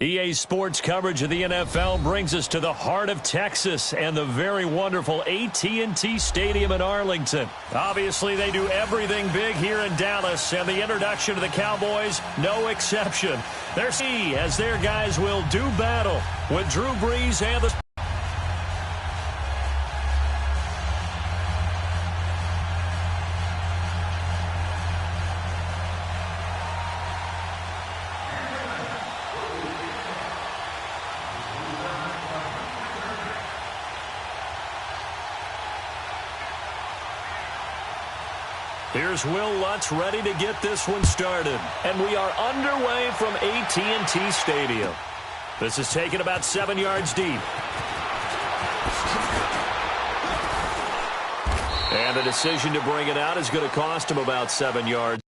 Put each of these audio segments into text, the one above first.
EA Sports coverage of the NFL brings us to the heart of Texas and the very wonderful AT&T Stadium in Arlington. Obviously, they do everything big here in Dallas, and the introduction to the Cowboys, no exception. They're see as their guys will do battle with Drew Brees and the... Here's Will Lutz ready to get this one started. And we are underway from AT&T Stadium. This is taken about 7 yards deep. And the decision to bring it out is going to cost him about 7 yards.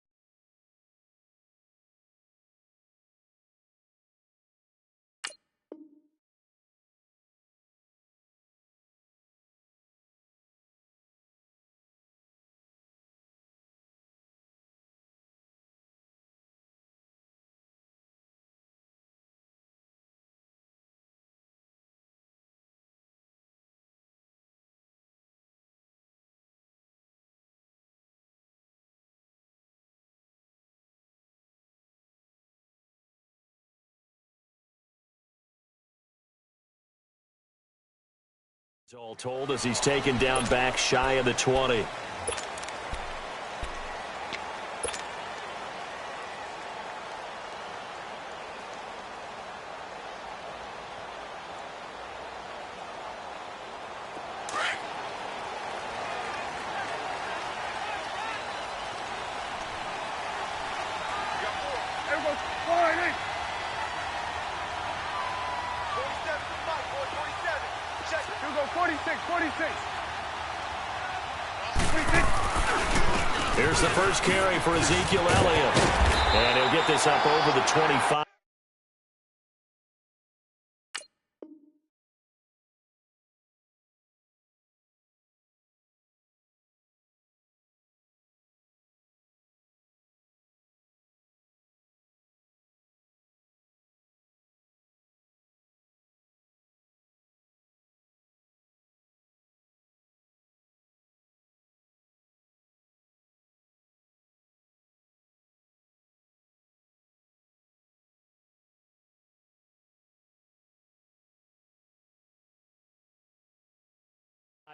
All told as he's taken down back shy of the 20. Here's the first carry for Ezekiel Elliott. And he'll get this up over the 25.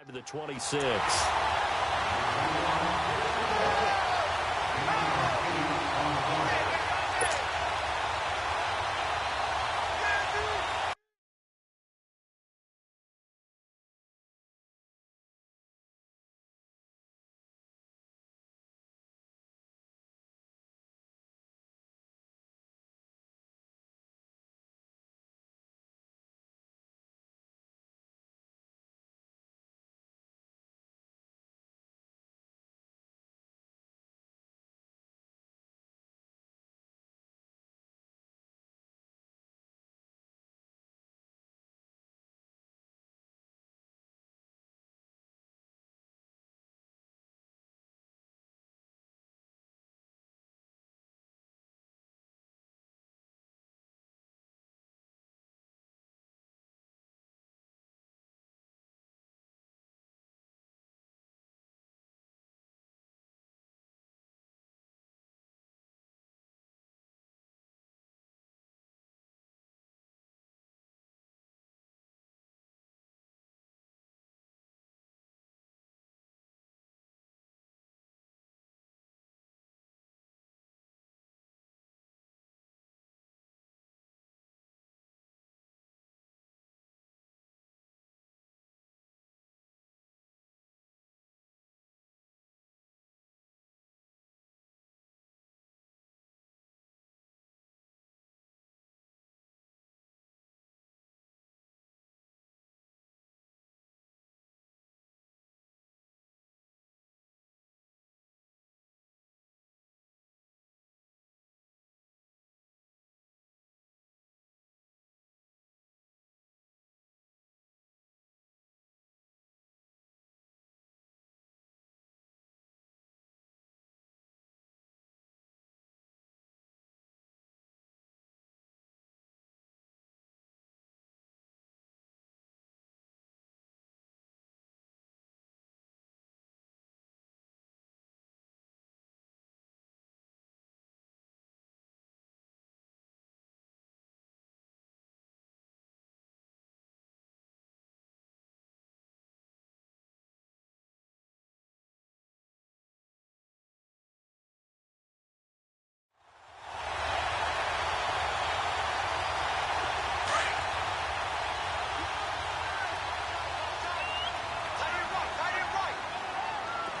To the 26.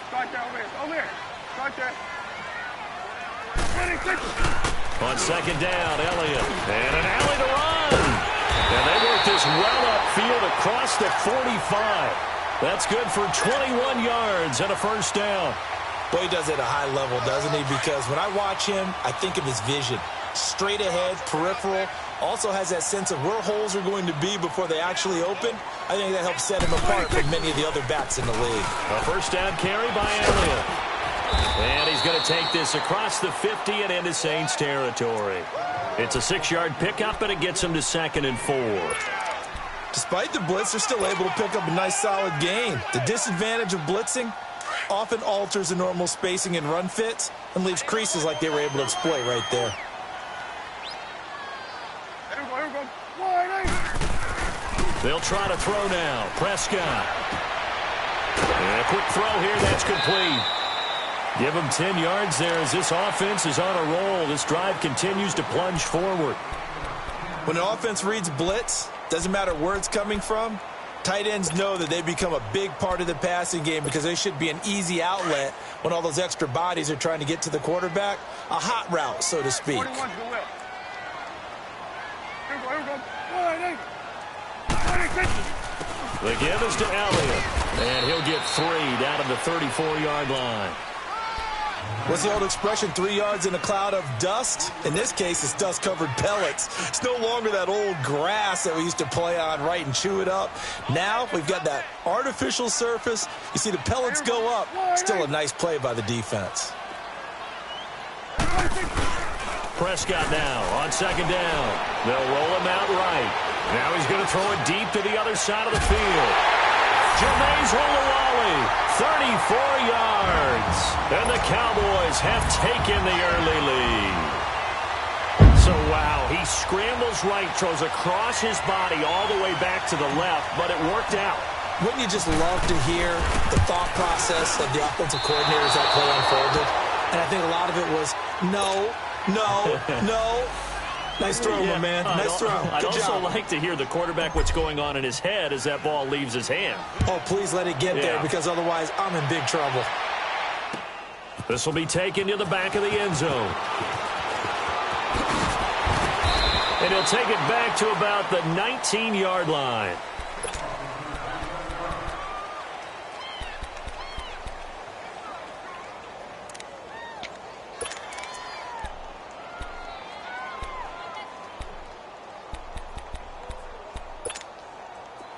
Start there, over here. Start there. On second down, Elliott. And an alley to run. And they work this well upfield across the 45. That's good for 21 yards and a first down. Boy, he does it at a high level, doesn't he? Because when I watch him, I think of his vision. Straight ahead, peripheral. Also has that sense of where holes are going to be before they actually open. I think that helps set him apart from many of the other backs in the league. A first down carry by Elliott. And he's going to take this across the 50 and into Saints territory. It's a 6-yard pickup, and it gets him to 2nd and 4. Despite the blitz, they're still able to pick up a nice, solid gain. The disadvantage of blitzing often alters the normal spacing and run fits and leaves creases like they were able to exploit right there. They'll try to throw now. Prescott. And a quick throw here. That's complete. Give him 10 yards there as this offense is on a roll. This drive continues to plunge forward. When an offense reads blitz, doesn't matter where it's coming from, tight ends know that they become a big part of the passing game because they should be an easy outlet when all those extra bodies are trying to get to the quarterback. A hot route, so to speak. The give is to Elliott, and he'll get 3 down to the 34-yard line. What's the old expression, 3 yards in a cloud of dust? In this case, it's dust-covered pellets. It's no longer that old grass that we used to play on, right, and chew it up. Now we've got that artificial surface. You see the pellets go up. Still a nice play by the defense. Prescott now on second down. They'll roll him out right. Now he's going to throw it deep to the other side of the field. Jameis Olawale, 34 yards. And the Cowboys have taken the early lead. So, wow, he scrambles right, throws across his body all the way back to the left, but it worked out. Wouldn't you just love to hear the thought process of the offensive coordinator as that play unfolded? And I think a lot of it was, no. Nice throw, my man. Nice throw. I'd also like to hear the quarterback what's going on in his head as that ball leaves his hand. Oh, please let it get there, because otherwise I'm in big trouble. This will be taken to the back of the end zone. And he'll take it back to about the 19-yard line.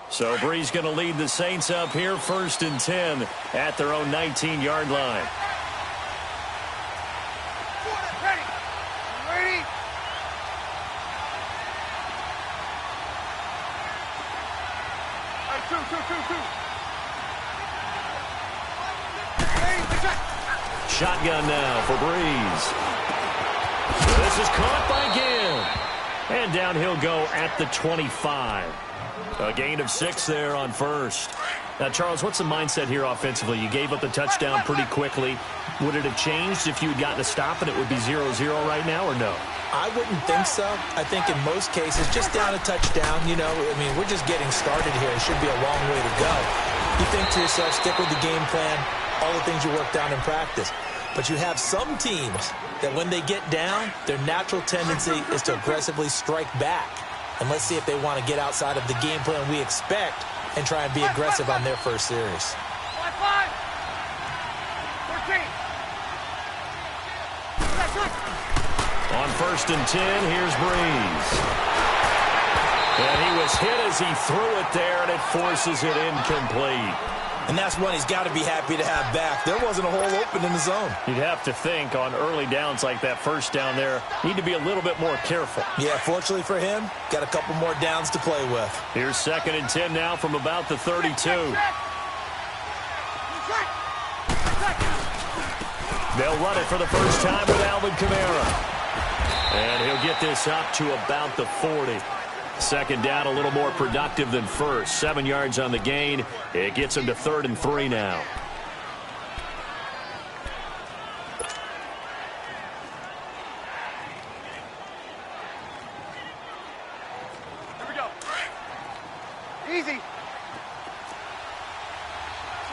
So Bree's going to lead the Saints up here, 1st and 10 at their own 19-yard line. Ready? Shotgun now for Breeze. This is caught by Gibb. And down he'll go at the 25. A gain of 6 there on first. Now, Charles, what's the mindset here offensively? You gave up the touchdown pretty quickly. Would it have changed if you had gotten a stop and it would be 0-0 right now, or no? I wouldn't think so. I think in most cases, just down a touchdown, we're just getting started here. It should be a long way to go. You think to yourself, stick with the game plan, all the things you worked on in practice. But you have some teams that when they get down, their natural tendency is to aggressively strike back. And let's see if they want to get outside of the game plan we expect and try and be aggressive on their first series. 14. On 1st and 10, here's Breeze. And he was hit as he threw it there, and it forces it incomplete. And that's one he's got to be happy to have back. There wasn't a hole open in the zone. You'd have to think on early downs like that first down there, need to be a little bit more careful. Yeah, fortunately for him, got a couple more downs to play with. Here's 2nd and 10 now from about the 32. They'll run it for the first time with Alvin Kamara. And he'll get this up to about the 40. 2nd down, a little more productive than first. 7 yards on the gain. It gets him to 3rd and 3 now. Here we go. Easy.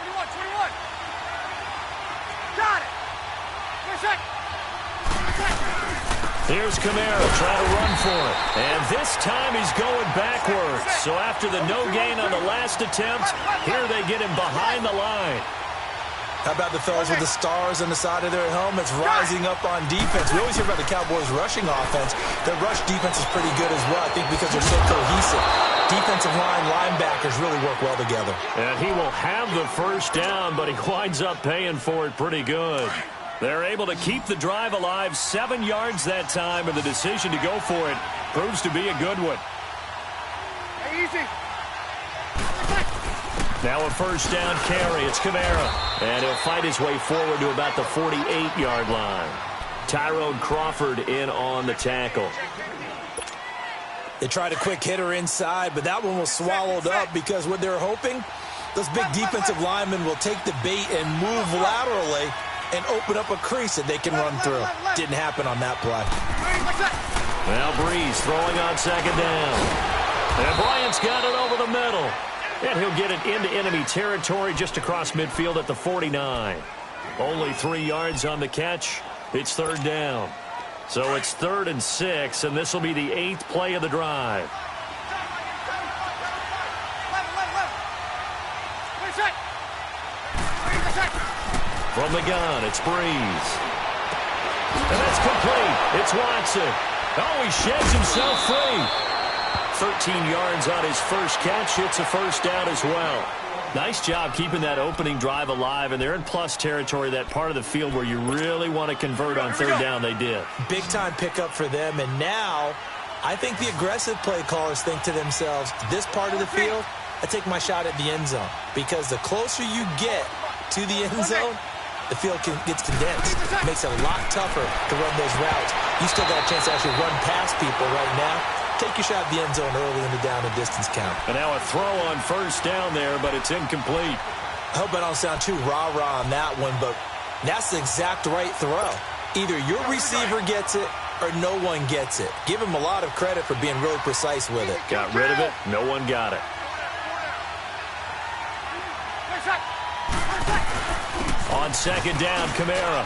21. Here's Kamara trying to run for it. And this time he's going backwards. So after the no gain on the last attempt, here they get him behind the line. How about the fellas with the stars on the side of their helmets rising up on defense? We always hear about the Cowboys' rushing offense. Their rush defense is pretty good as well, I think, because they're so cohesive. Defensive line linebackers really work well together. And he will have the first down, but he winds up paying for it pretty good. They're able to keep the drive alive, 7 yards that time, and the decision to go for it proves to be a good one. Hey, easy. Now a first down carry. It's Kamara. And he'll fight his way forward to about the 48-yard line. Tyrone Crawford in on the tackle. They tried a quick hitter inside, but that one was swallowed up because what they're hoping, those big defensive linemen will take the bait and move laterally and open up a crease that they can run through. Didn't happen on that play. Now Breeze throwing on second down. And Bryant's got it over the middle. And he'll get it into enemy territory just across midfield at the 49. Only 3 yards on the catch. It's third down. So it's 3rd and 6, and this will be the 8th play of the drive. From the gun, it's Breeze. And that's complete. It's Watson. Oh, he sheds himself free. 13 yards on his first catch. It's a first down as well. Nice job keeping that opening drive alive, and they're in plus territory, that part of the field where you really want to convert on third down. They did. Big-time pickup for them, and now I think the aggressive play callers think to themselves, this part of the field, I take my shot at the end zone, because the closer you get to the end zone, the field gets condensed. It makes it a lot tougher to run those routes. You still got a chance to actually run past people right now. Take your shot at the end zone early in the down and distance count. And now a throw on first down there, but it's incomplete. I hope I don't sound too rah-rah on that one, but that's the exact right throw. Either your receiver gets it or no one gets it. Give him a lot of credit for being really precise with it. Got rid of it. No one got it. On second down, Kamara.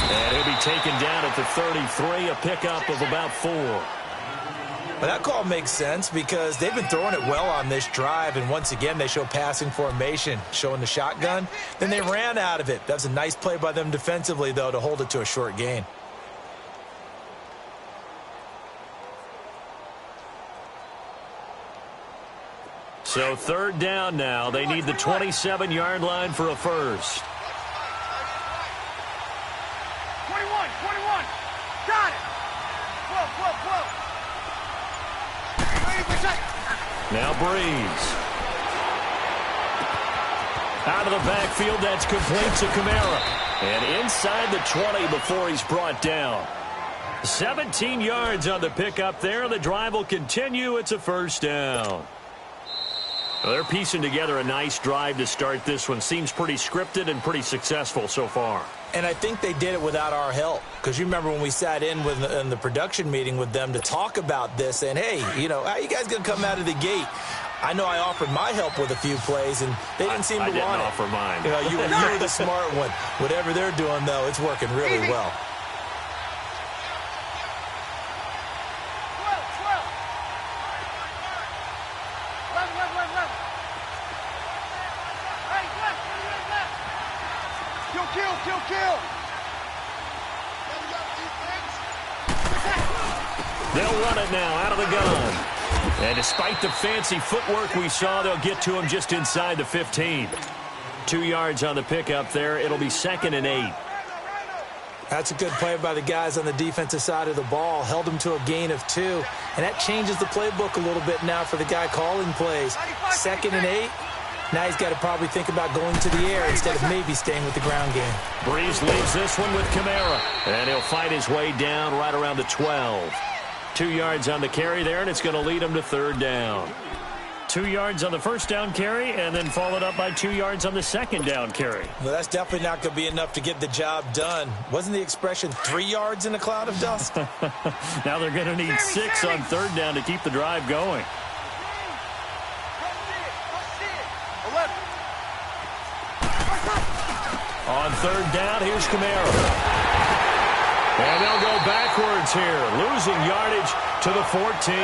And he'll be taken down at the 33, a pickup of about 4. Well, that call makes sense because they've been throwing it well on this drive, and once again they show passing formation, showing the shotgun. Then they ran out of it. That was a nice play by them defensively, though, to hold it to a short gain. So third down now. They need the 27-yard line for a first. 21. Got it. Whoa. Now Breeze. Out of the backfield, that's complete to Kamara. And inside the 20 before he's brought down. 17 yards on the pickup there. The drive will continue. It's a first down. Well, they're piecing together a nice drive to start this one. Seems pretty scripted and pretty successful so far. And I think they did it without our help. Because you remember when we sat in the production meeting with them to talk about this, and hey, you know, how you guys going to come out of the gate? I know I offered my help with a few plays, and they didn't seem to want it. I didn't offer mine. You know, you were the smart one. Whatever they're doing, though, it's working really well. Kill. They'll run it now out of the gun. And despite the fancy footwork we saw, they'll get to him just inside the 15. 2 yards on the pickup there. It'll be 2nd and 8. That's a good play by the guys on the defensive side of the ball. Held them to a gain of 2. And that changes the playbook a little bit now for the guy calling plays. 2nd and 8. Now he's got to probably think about going to the air instead of maybe staying with the ground game. Breeze leaves this one with Kamara. And he'll fight his way down right around the 12. 2 yards on the carry there, and it's going to lead him to third down. 2 yards on the first down carry, and then followed up by 2 yards on the second down carry. Well, that's definitely not going to be enough to get the job done. Wasn't the expression 3 yards in a cloud of dust? Now they're going to need 6 on third down to keep the drive going. On third down, here's Kamara. And they'll go backwards here, losing yardage to the 14.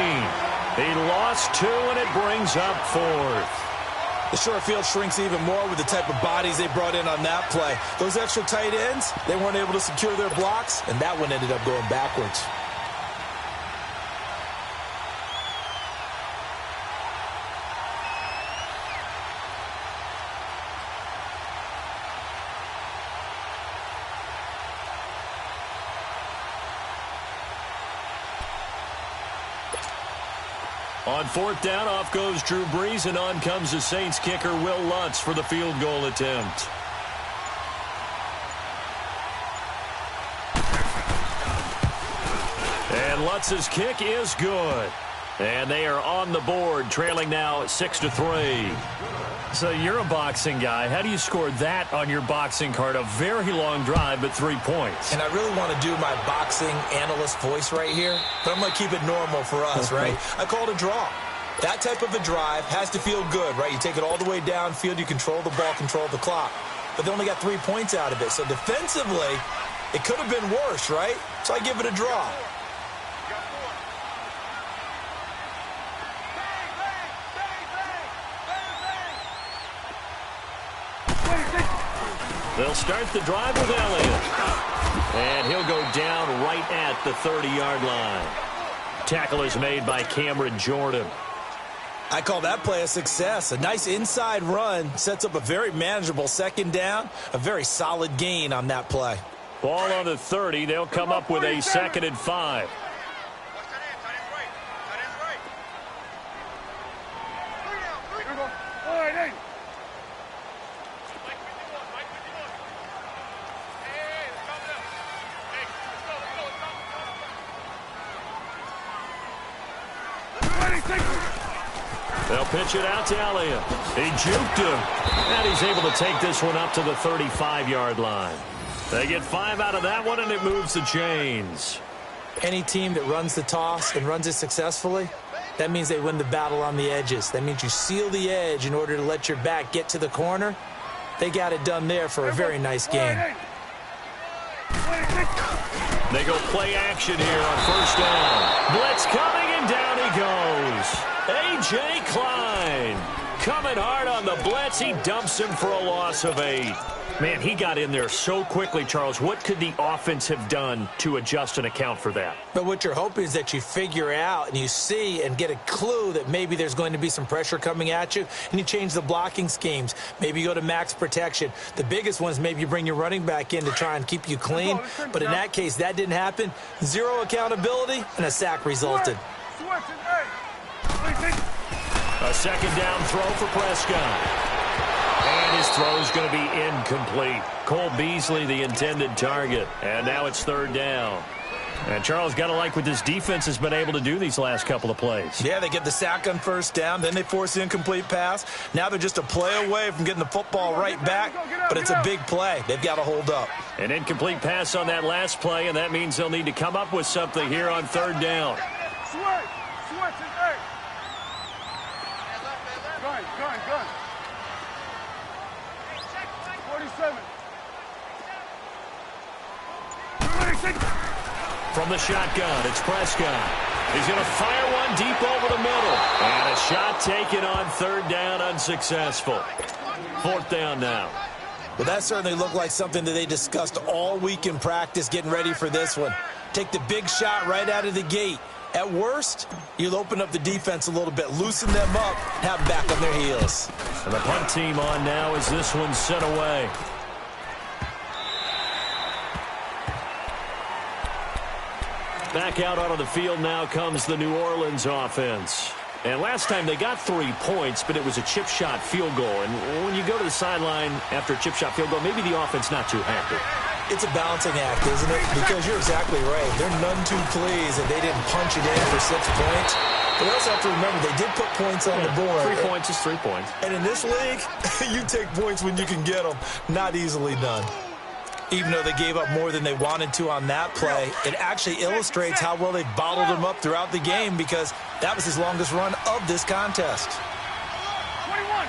He lost 2, and it brings up 4th. The short field shrinks even more with the type of bodies they brought in on that play. Those extra tight ends, they weren't able to secure their blocks, and that one ended up going backwards. On fourth down, off goes Drew Brees, and on comes the Saints kicker, Will Lutz, for the field goal attempt. And Lutz's kick is good. And they are on the board, trailing now 6-3. So you're a boxing guy. How do you score that on your boxing card? A very long drive, but 3 points. And I really want to do my boxing analyst voice right here, but I'm going to keep it normal for us, right? I call it a draw. That type of a drive has to feel good, right? You take it all the way downfield, you control the ball, control the clock. But they only got 3 points out of it. So defensively, it could have been worse, right? So I give it a draw. They'll start the drive with Elliott. And he'll go down right at the 30-yard line. Tackle is made by Cameron Jordan. I call that play a success. A nice inside run sets up a very manageable second down. A very solid gain on that play. Ball on the 30. They'll come up with a 2nd and 5. They'll pitch it out to Elliott. He juked him. And he's able to take this one up to the 35-yard line. They get 5 out of that one, and it moves the chains. Any team that runs the toss and runs it successfully, that means they win the battle on the edges. That means you seal the edge in order to let your back get to the corner. They got it done there for a very nice game. They go play action here on first down. Blitz coming, and down he goes. A.J. Klein coming hard on the blitz. He dumps him for a loss of 8. Man, he got in there so quickly, Charles. What could the offense have done to adjust and account for that? But what you're hoping is that you figure out and you see and get a clue that maybe there's going to be some pressure coming at you, and you change the blocking schemes. Maybe you go to max protection. The biggest one is maybe you bring your running back in to try and keep you clean. But in that case, that didn't happen. 0 accountability, and a sack resulted. A second down throw for Prescott. And his throw is going to be incomplete. Cole Beasley, the intended target. And now it's 3rd down. And Charles, got to like what this defense has been able to do these last couple of plays. Yeah, they get the sack on first down. Then they force the incomplete pass. Now they're just a play away from getting the football right back. But it's a big play. They've got to hold up. An incomplete pass on that last play, and that means they'll need to come up with something here on 3rd down. Gun. 47. From the shotgun, it's Prescott. He's going to fire one deep over the middle. And a shot taken on 3rd down, unsuccessful. 4th down now. Well, that certainly looked like something that they discussed all week in practice getting ready for this one. Take the big shot right out of the gate. At worst, you'll open up the defense a little bit, loosen them up, have them back on their heels. And the punt team on now as this one's sent away. Back out onto the field now comes the New Orleans offense. And last time they got 3 points, but it was a chip shot field goal. And when you go to the sideline after a chip shot field goal, maybe the offense not too happy. It's a balancing act, isn't it? Because you're exactly right. They're none too pleased that they didn't punch it in for 6 points. But we also have to remember they did put points on the board. 3 points is 3 points. And in this league, you take points when you can get them. Not easily done. Even though they gave up more than they wanted to on that play, it actually illustrates how well they bottled them up throughout the game, because that was his longest run of this contest. 21.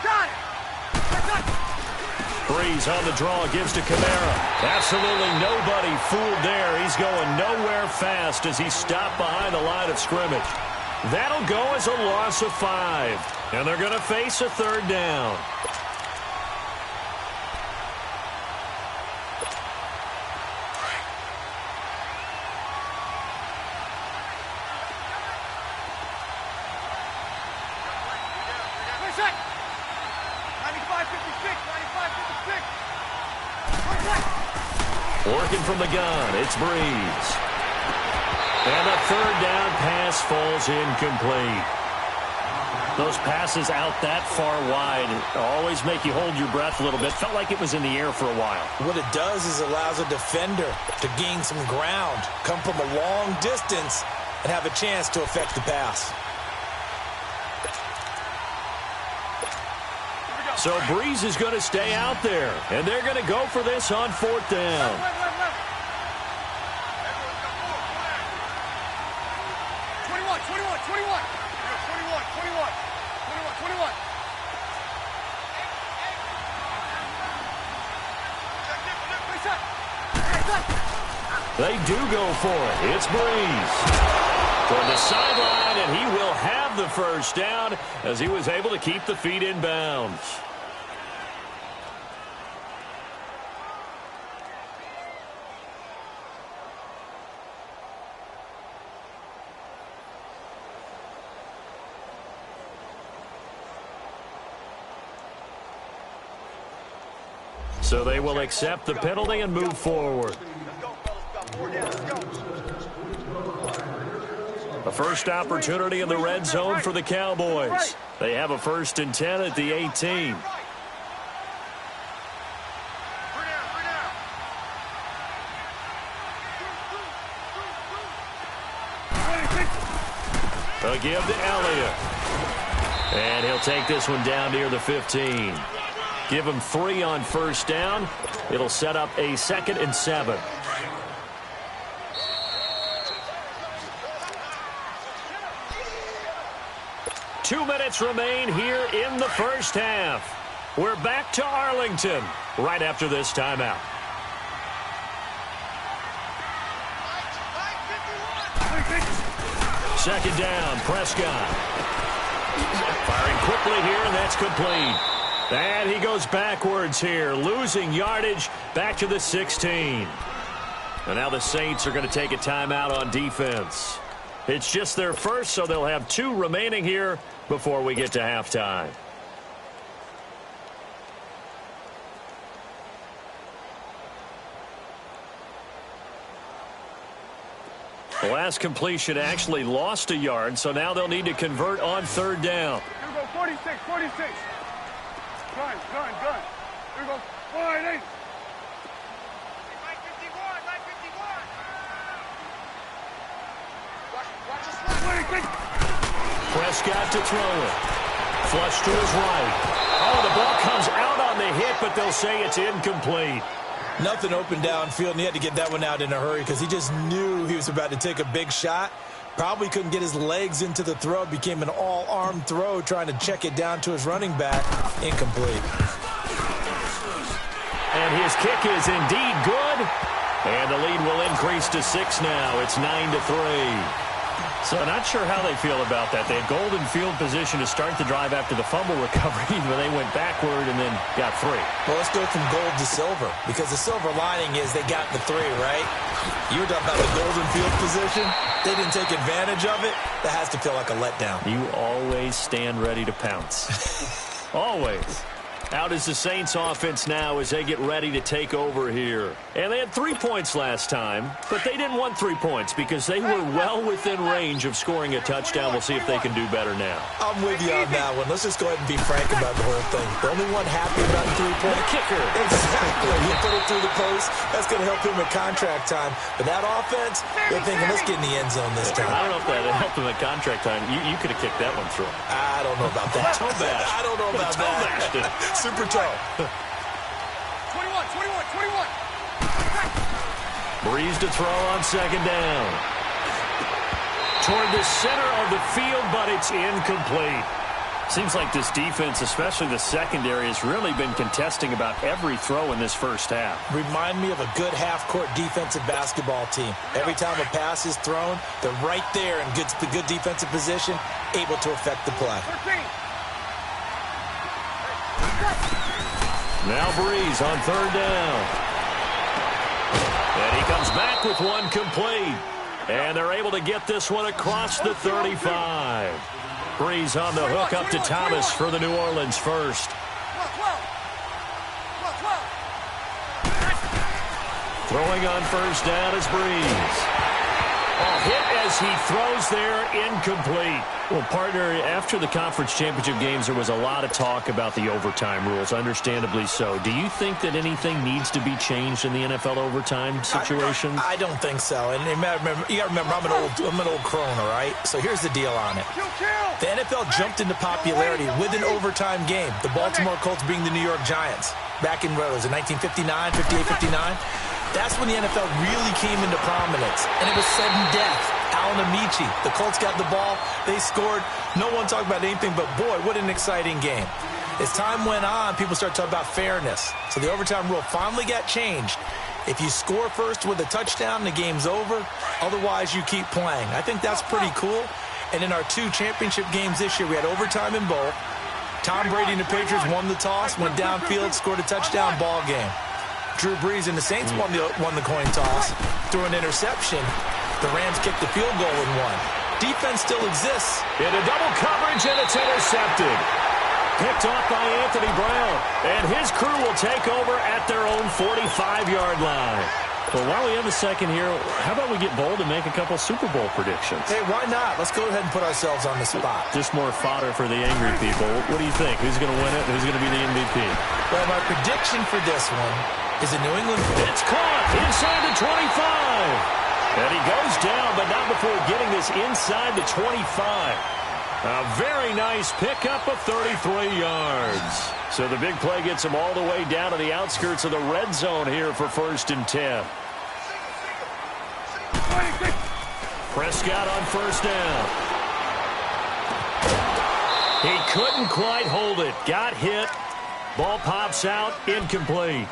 Got it. Breeze on the draw, gives to Kamara. Absolutely nobody fooled there. He's going nowhere fast as he's stopped behind the line of scrimmage. That'll go as a loss of 5. And they're going to face a third down. Working from the gun, it's Breeze. And the third down pass falls incomplete. Those passes out that far wide always make you hold your breath a little bit. Felt like it was in the air for a while. What it does is allows a defender to gain some ground, come from a long distance, and have a chance to affect the pass. So Breeze is going to stay out there, and they're going to go for this on fourth down. They do go for it. It's Breeze toward the sideline, and he will have the first down as he was able to keep the feet in bounds. So they will accept the penalty and move forward. A first opportunity in the red zone for the Cowboys. They have a 1st and 10 at the 18. A give to Elliott. And he'll take this one down near the 15. Give him 3 on first down. It'll set up a 2nd and 7. Two minutes remain here in the first half. We're back to Arlington right after this timeout. Second down, Prescott. Firing quickly here, and that's complete. And he goes backwards here, losing yardage back to the 16. And now the Saints are going to take a timeout on defense. It's just their first, so they'll have 2 remaining here before we get to halftime. The last completion actually lost a yard, so now they'll need to convert on third down. Here we go, 46. Gun. Here we go, 48. Prescott to throw it. Flush to his right. Oh, the ball comes out on the hit, but they'll say it's incomplete. Nothing open downfield, and he had to get that one out in a hurry because he just knew he was about to take a big shot. Probably couldn't get his legs into the throw. Became an all-arm throw trying to check it down to his running back. Incomplete. And his kick is indeed good. And the lead will increase to 6 now. It's 9-3. So not sure how they feel about that. They had golden field position to start the drive after the fumble recovery, but they went backward and then got 3. Well, let's go from gold to silver, because the silver lining is they got the 3, right? You were talking about the golden field position. They didn't take advantage of it. That has to feel like a letdown. You always stand ready to pounce. Always. Out is the Saints offense now as they get ready to take over here. And they had 3 points last time, but they didn't want 3 points because they were well within range of scoring a touchdown. We'll see if they can do better now. I'm with you on that one. Let's just go ahead and be frank about the whole thing. The only one happy about the 3-point kicker. Exactly. You put it through the post. That's going to help him at contract time. But that offense, they're thinking, let's get in the end zone this time. I don't know if that helped him at contract time. You could have kicked that one through. I don't know about that. Toe bash. I don't know about that. Super toe. 21. Breeze to throw on second down. Toward the center of the field, but it's incomplete. Seems like this defense, especially the secondary, has really been contesting about every throw in this first half. Remind me of a good half-court defensive basketball team. Every time a pass is thrown, they're right there in good defensive position, able to affect the play. Now Breeze on third down. And he comes back with one complete. And they're able to get this one across the 35. Breeze on the hook up to Thomas for the New Orleans first. Throwing on first down is Breeze. A hit as he throws there, incomplete. Well, partner, after the conference championship games, there was a lot of talk about the overtime rules, understandably so. Do you think that anything needs to be changed in the NFL overtime situation? I don't think so. And you got to remember, I'm an old crone, all right? So here's the deal on it. The NFL jumped into popularity with an overtime game. The Baltimore Colts being the New York Giants. Back in, what was it, 1959, 58, 59? That's when the NFL really came into prominence, and it was sudden death. Alan Amici, the Colts got the ball, they scored. No one talked about anything, but boy, what an exciting game. As time went on, people started talking about fairness. So the overtime rule finally got changed. If you score first with a touchdown, the game's over. Otherwise, you keep playing. I think that's pretty cool. And in our 2 championship games this year, we had overtime in both. Tom Brady and the Patriots won the toss, went downfield, scored a touchdown, ball game. Drew Brees and the Saints won the coin toss, threw an interception. The Rams kicked the field goal and won. Defense still exists. Into double coverage, and it's intercepted. Picked off by Anthony Brown. And his crew will take over at their own 45-yard line. Well, while we have a second here, how about we get bold and make a couple Super Bowl predictions? Hey, why not? Let's go ahead and put ourselves on the spot. Just more fodder for the angry people. What do you think? Who's going to win it? Who's going to be the MVP? Well, my prediction for this one is a New England. It's caught inside the 25. And he goes down, but not before getting this inside the 25. A very nice pickup of 33 yards. So the big play gets him all the way down to the outskirts of the red zone here for 1st and 10. Prescott on first down. He couldn't quite hold it. Got hit. Ball pops out. Incomplete.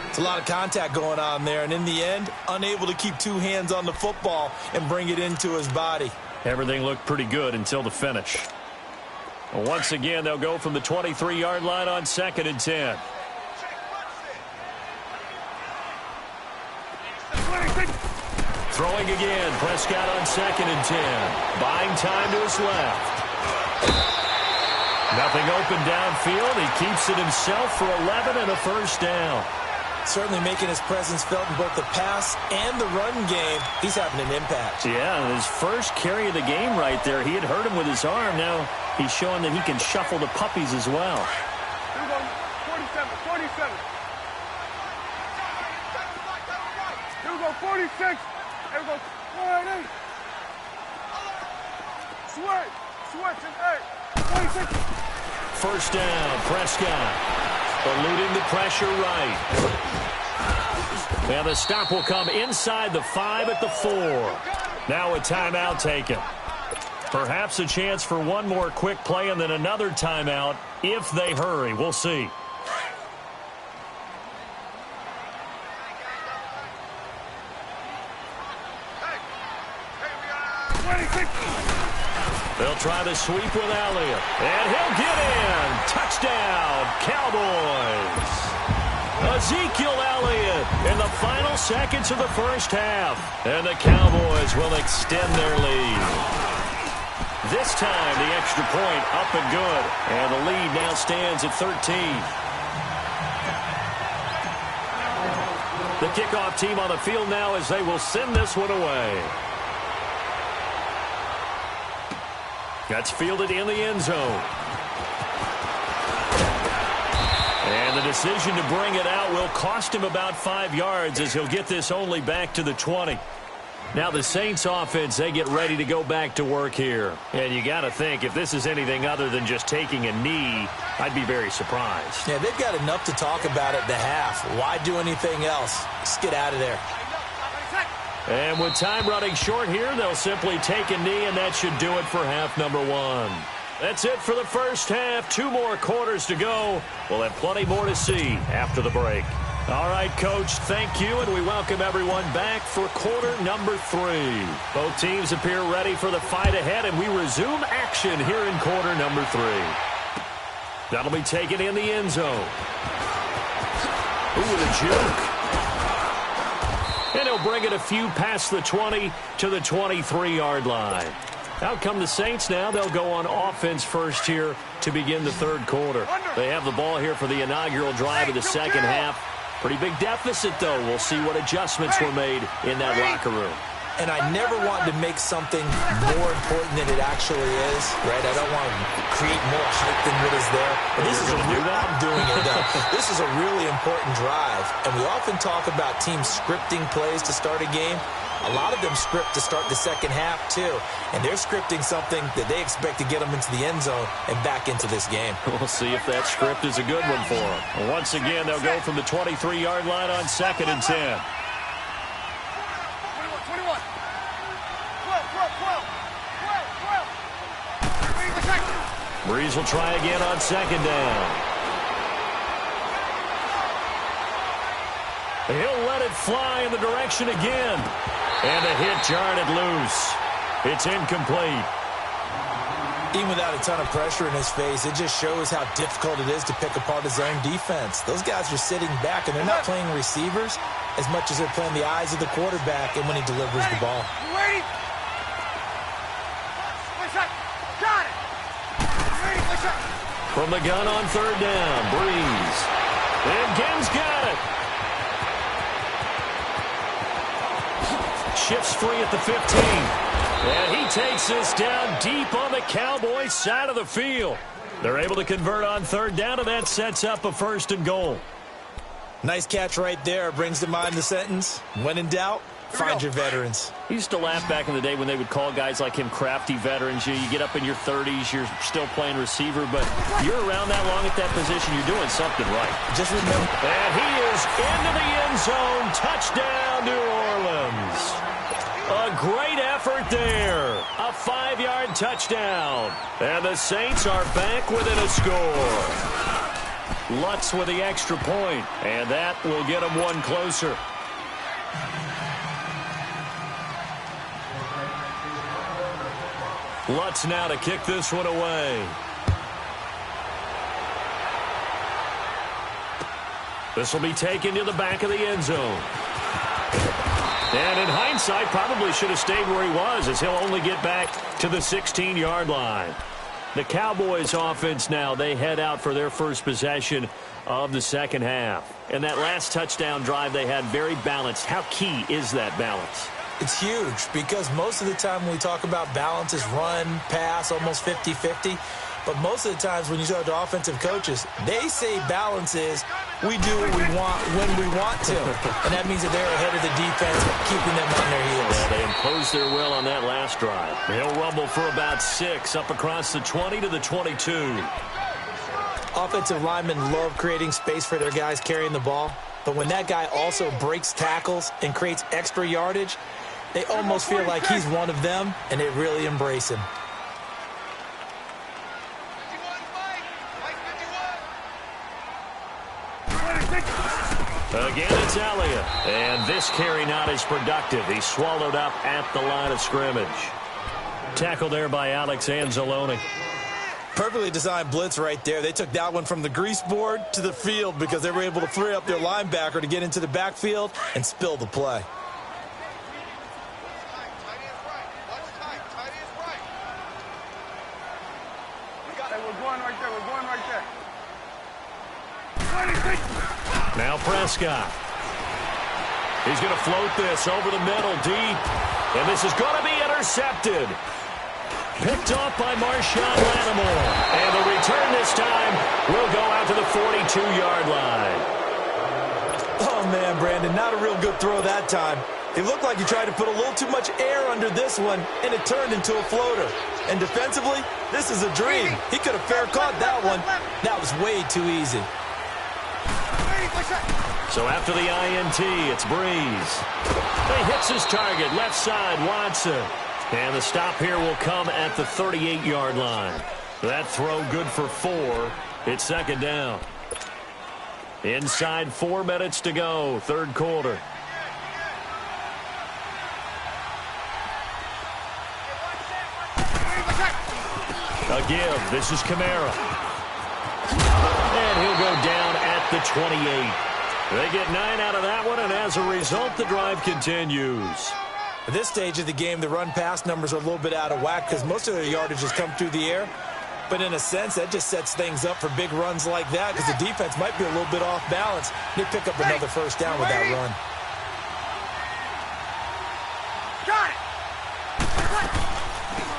It's a lot of contact going on there, and in the end, unable to keep 2 hands on the football and bring it into his body. Everything looked pretty good until the finish. Well, once again, they'll go from the 23-yard line on 2nd and 10. Throwing again, Prescott on 2nd and 10. Buying time to his left. Nothing open downfield. He keeps it himself for 11 and a first down. Certainly making his presence felt in both the pass and the run game. He's having an impact. Yeah, his first carry of the game right there. He had hurt him with his arm. Now he's showing that he can shuffle the puppies as well. 47. Here we go, 46. Here we go, 48. Switch, and 8. 46. First down, Prescott. Eluding the pressure right. And the stop will come inside the 5 at the 4. Now a timeout taken. Perhaps a chance for one more quick play and then another timeout if they hurry. We'll see. They'll try the sweep with Elliott. And he'll get in. Touchdown, Cowboys. Ezekiel Elliott in the final seconds of the first half. And the Cowboys will extend their lead. This time, the extra point up and good. And the lead now stands at 13. The kickoff team on the field now as they will send this one away. That's fielded in the end zone. And the decision to bring it out will cost him about 5 yards as he'll get this only back to the 20. Now the Saints offense, they get ready to go back to work here. And you got to think, if this is anything other than just taking a knee, I'd be very surprised. Yeah, they've got enough to talk about at the half. Why do anything else? Just get out of there. And with time running short here, they'll simply take a knee, and that should do it for half number 1. That's it for the first half. 2 more quarters to go. We'll have plenty more to see after the break. All right, Coach, thank you, and we welcome everyone back for quarter number 3. Both teams appear ready for the fight ahead, and we resume action here in quarter number 3. That'll be taken in the end zone. Ooh, with a juke. And he'll bring it a few past the 20 to the 23-yard line. Out come the Saints now. They'll go on offense first here to begin the third quarter. They have the ball here for the inaugural drive of the second half. Pretty big deficit, though. We'll see what adjustments were made in that locker room. And I never want to make something more important than it actually is, right? I don't want to create more hype than what is there. But this is a real, I'm doing it, though. This is a really important drive. And we often talk about teams scripting plays to start a game. A lot of them script to start the second half, too. And they're scripting something that they expect to get them into the end zone and back into this game. We'll see if that script is a good one for them. Once again, they'll go from the 23-yard line on 2nd and 10. Breeze will try again on 2nd down. He'll let it fly in the direction again. And a hit jarred it loose. It's incomplete. Even without a ton of pressure in his face, it just shows how difficult it is to pick apart his own defense. Those guys are sitting back, and they're not playing receivers as much as they're playing the eyes of the quarterback and when he delivers the ball. Ready? Got it. From the gun on 3rd down, Breeze. And Gibbs got it. Shifts free at the 15. And he takes this down deep on the Cowboys' side of the field. They're able to convert on 3rd down, and that sets up a 1st and goal. Nice catch right there. Brings to mind the sentence, when in doubt, find your veterans. He used to laugh back in the day when they would call guys like him crafty veterans. You get up in your 30s, you're still playing receiver, but you're around that long at that position, you're doing something right. Just remember. And he is into the end zone. Touchdown, New Orleans. A great effort there. A 5-yard touchdown. And the Saints are back within a score. Lutz with the extra point, and that will get them one closer. Lutz now to kick this one away. This will be taken to the back of the end zone. And in hindsight, probably should have stayed where he was, as he'll only get back to the 16-yard line. The Cowboys offense now, they head out for their first possession of the second half. And that last touchdown drive they had, very balanced. How key is that balance? It's huge because most of the time when we talk about balance is run, pass, almost 50-50. But most of the times when you talk to offensive coaches, they say balance is we do what we want when we want to. And that means that they're ahead of the defense, keeping them on their heels. Yeah, they imposed their will on that last drive. He'll rumble for about 6 up across the 20 to the 22. Offensive linemen love creating space for their guys carrying the ball. But when that guy also breaks tackles and creates extra yardage, they almost feel like he's one of them, and they really embrace him. Again, it's Elliott. And this carry not as productive. He's swallowed up at the line of scrimmage. Tackled there by Alex Anzalone. Perfectly designed blitz right there. They took that one from the grease board to the field because they were able to free up their linebacker to get into the backfield and spill the play. Now Prescott. He's going to float this over the middle deep. And this is going to be intercepted. Picked off by Marshawn Lattimore. And the return this time will go out to the 42-yard line. Oh, man, Brandon, not a real good throw that time. It looked like he tried to put a little too much air under this one, and it turned into a floater. And defensively, this is a dream. He could have fair caught that one. That was way too easy. So after the INT, it's Breeze. He hits his target, left side, Watson. And the stop here will come at the 38-yard line. That throw good for 4. It's second down. Inside 4 minutes to go, third quarter. A give. This is Kamara. And he'll go down at the 28. They get 9 out of that one, and as a result, the drive continues. At this stage of the game, the run-pass numbers are a little bit out of whack because most of their yardage has come through the air. But in a sense, that just sets things up for big runs like that because the defense might be a little bit off balance. They pick up another first down with that run. Got it.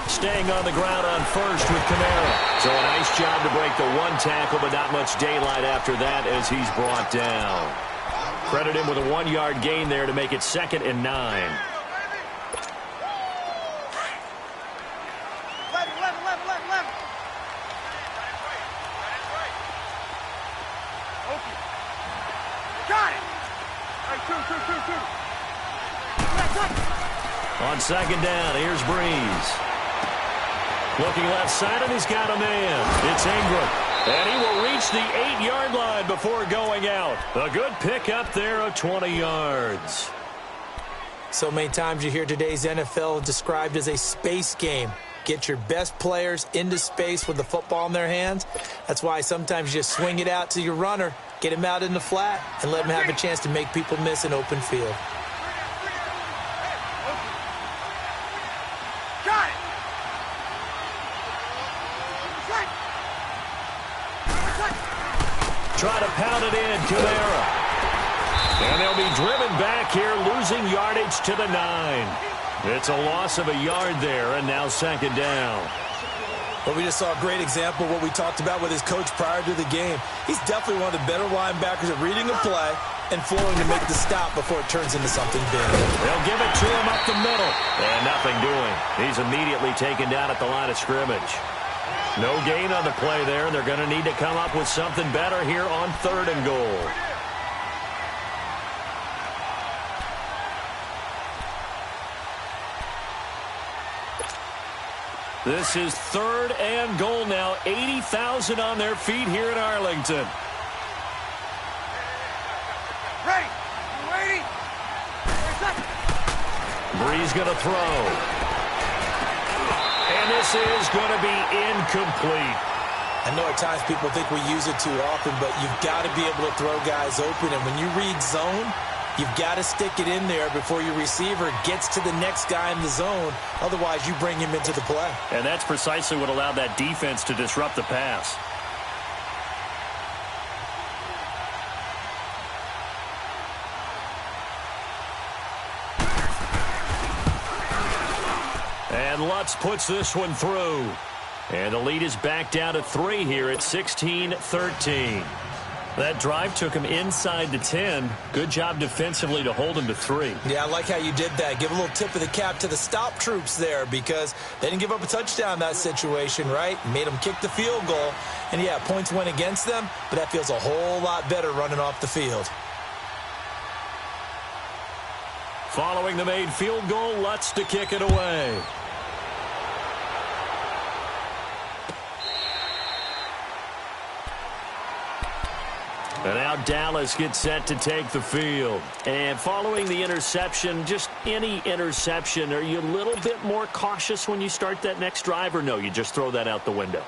Staying on the ground on first with Kamara. So a nice job to break the 1 tackle, but not much daylight after that as he's brought down. Credit him with a 1-yard gain there to make it 2nd and 9. On second down, here's Breeze. Looking left side, and he's got a man. It's Ingram. And he will reach the 8-yard line before going out. A good pickup there of 20 yards. So many times you hear today's NFL described as a space game. Get your best players into space with the football in their hands. That's why sometimes you just swing it out to your runner, get him out in the flat, and let him have a chance to make people miss an open field. Try to pound it in, Kamara. And they'll be driven back here, losing yardage to the 9. It's a loss of a yard there, and now second down. Well, we just saw a great example of what we talked about with his coach prior to the game. He's definitely one of the better linebackers at reading a play and flowing to make the stop before it turns into something big. They'll give it to him up the middle. And nothing doing. He's immediately taken down at the line of scrimmage. No gain on the play there. They're going to need to come up with something better here on 3rd and goal. This is 3rd and goal now. 80,000 on their feet here in Arlington. Ready. Waiting. Breeze going to throw. And this is going to be incomplete. I know at times people think we use it too often, but you've got to be able to throw guys open. And when you read zone, you've got to stick it in there before your receiver gets to the next guy in the zone. Otherwise, you bring him into the play. And that's precisely what allowed that defense to disrupt the pass. And Lutz puts this one through. And the lead is back down to 3 here at 16-13. That drive took him inside the 10. Good job defensively to hold him to 3. Yeah, I like how you did that. Give a little tip of the cap to the stop troops there because they didn't give up a touchdown in that situation, right? Made them kick the field goal. And, yeah, points went against them, but that feels a whole lot better running off the field. Following the made field goal, Lutz to kick it away. And now Dallas gets set to take the field. And following the interception, just any interception, are you a little bit more cautious when you start that next drive, or no, you just throw that out the window?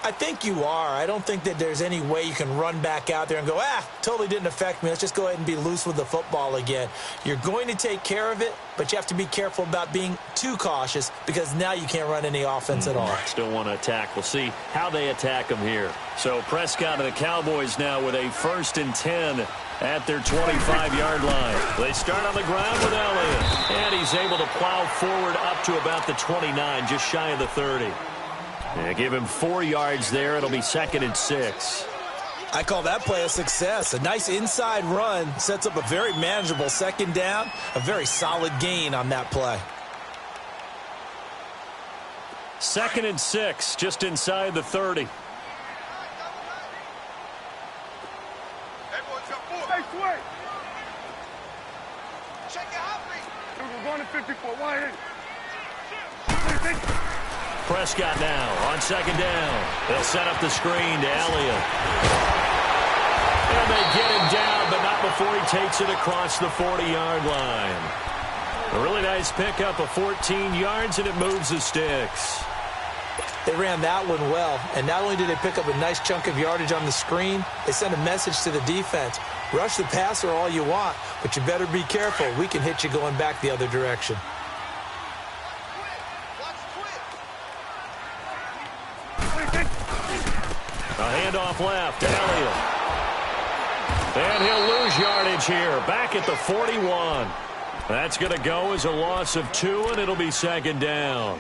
I think you are. I don't think that there's any way you can run back out there and go, totally didn't affect me. Let's just go ahead and be loose with the football again. You're going to take care of it, but you have to be careful about being too cautious because now you can't run any offense at all. Still want to attack. We'll see how they attack them here. So Prescott and the Cowboys now with a 1st and 10 at their 25-yard line. They start on the ground with Elliott, and he's able to plow forward up to about the 29, just shy of the 30. And give him 4 yards there. It'll be 2nd and 6. I call that play a success. A nice inside run sets up a very manageable 2nd down. A very solid gain on that play. 2nd and 6, just inside the 30. We're going to 54. Why? Prescott now on second down. They'll set up the screen to Elliott. And they get him down, but not before he takes it across the 40-yard line. A really nice pickup of 14 yards, and it moves the sticks. They ran that one well, and not only did they pick up a nice chunk of yardage on the screen, they sent a message to the defense. Rush the passer all you want, but you better be careful. We can hit you going back the other direction. A handoff left to Elliott. And he'll lose yardage here, back at the 41. That's going to go as a loss of 2, and it'll be second down.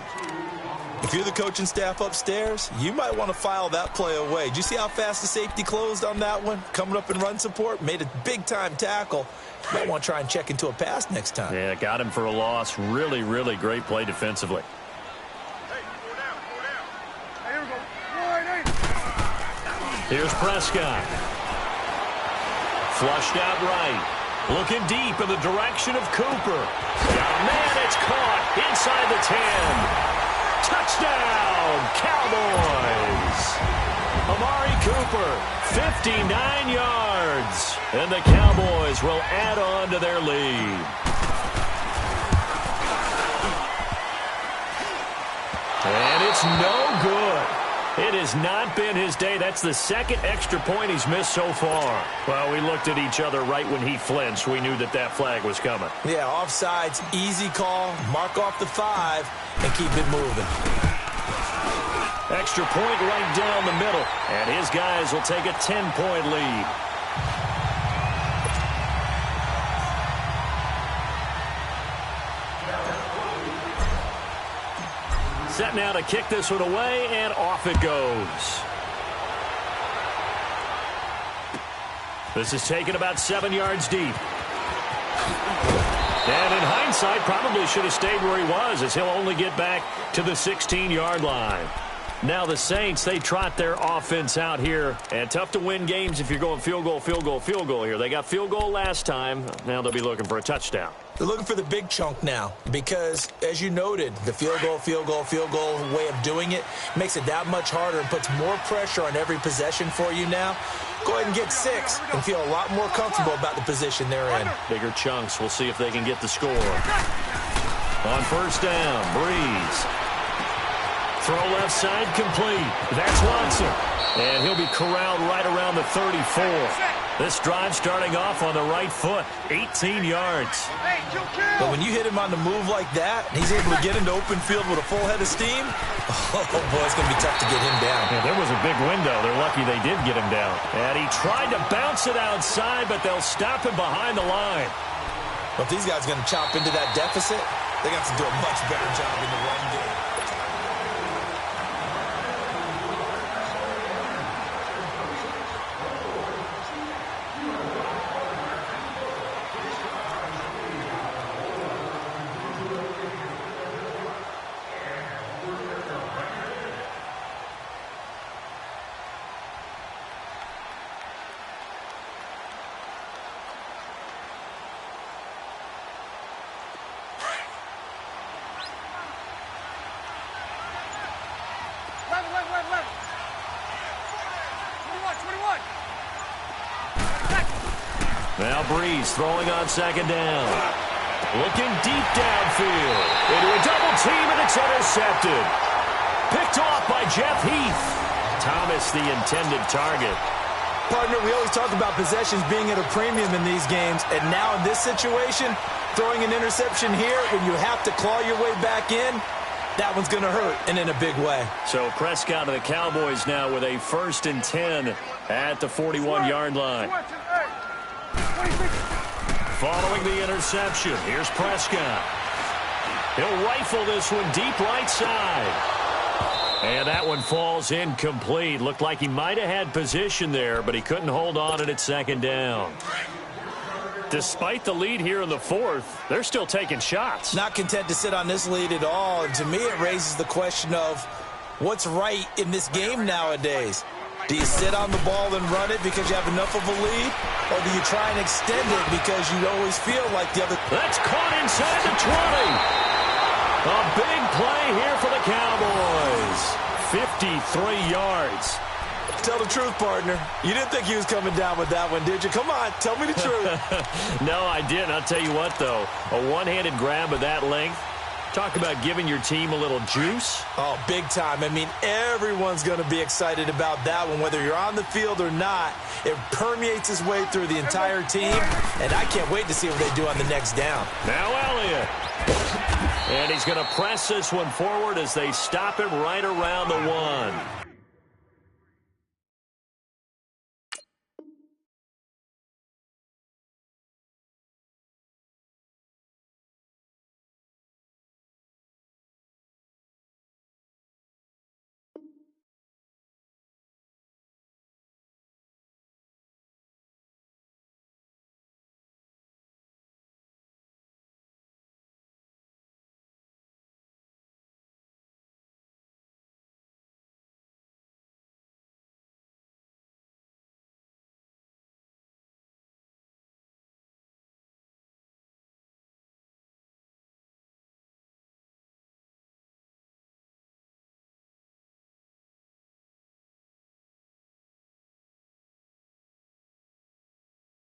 If you're the coaching staff upstairs, you might want to file that play away. Did you see how fast the safety closed on that one? Coming up in run support, made a big-time tackle. You might want to try and check into a pass next time. Yeah, got him for a loss. Really, really great play defensively. Here's Prescott. Flushed out right. Looking deep in the direction of Cooper. Oh, man, it's caught inside the 10. Touchdown, Cowboys. Amari Cooper, 59 yards. And the Cowboys will add on to their lead. And it's no good. It has not been his day. That's the second extra point he's missed so far. Well, we looked at each other right when he flinched. We knew that that flag was coming. Yeah, offsides, easy call. Mark off the 5 and keep it moving. Extra point right down the middle. And his guys will take a 10-point lead. Set now to kick this one away, and off it goes. This is taken about 7 yards deep. And in hindsight, probably should have stayed where he was, as he'll only get back to the 16-yard line. Now the Saints, they trot their offense out here. And tough to win games if you're going field goal, field goal, field goal here. They got field goal last time. Now they'll be looking for a touchdown. They're looking for the big chunk now because, as you noted, the field goal, field goal, field goal way of doing it makes it that much harder and puts more pressure on every possession for you now. Go ahead and get 6 and feel a lot more comfortable about the position they're in. Bigger chunks. We'll see if they can get the score. On first down, Breeze. Throw left side complete. That's Watson. And he'll be corralled right around the 34. This drive starting off on the right foot. 18 yards. But when you hit him on the move like that, and he's able to get into open field with a full head of steam, oh, boy, it's going to be tough to get him down. Yeah, there was a big window. They're lucky they did get him down. And he tried to bounce it outside, but they'll stop him behind the line. But if these guys are going to chop into that deficit, they're going to have to do a much better job in the run game. Now Breeze throwing on second down. Looking deep downfield. Into a double team, and it's intercepted. Picked off by Jeff Heath. Thomas, the intended target. Partner, we always talk about possessions being at a premium in these games, and now in this situation, throwing an interception here when you have to claw your way back in, that one's going to hurt, and in a big way. So Prescott of the Cowboys now with a 1st and 10 at the 41-yard line. Following the interception, here's Prescott. He'll rifle this one deep right side. And that one falls incomplete. Looked like he might have had position there, but he couldn't hold on it at second down. Despite the lead here in the 4th, they're still taking shots. Not content to sit on this lead at all. And to me, it raises the question of what's right in this game nowadays. Do you sit on the ball and run it because you have enough of a lead? Or do you try and extend it because you always feel like the other... That's caught inside the 20. A big play here for the Cowboys. 53 yards. Tell the truth, partner. You didn't think he was coming down with that one, did you? Come on, tell me the truth. No, I didn't. I'll tell you what, though. A one-handed grab of that length. Talk about giving your team a little juice. Oh, big time. I mean, everyone's going to be excited about that one, whether you're on the field or not. It permeates its way through the entire team, and I can't wait to see what they do on the next down. Now Elliott. And he's going to press this one forward as they stop him right around the 1.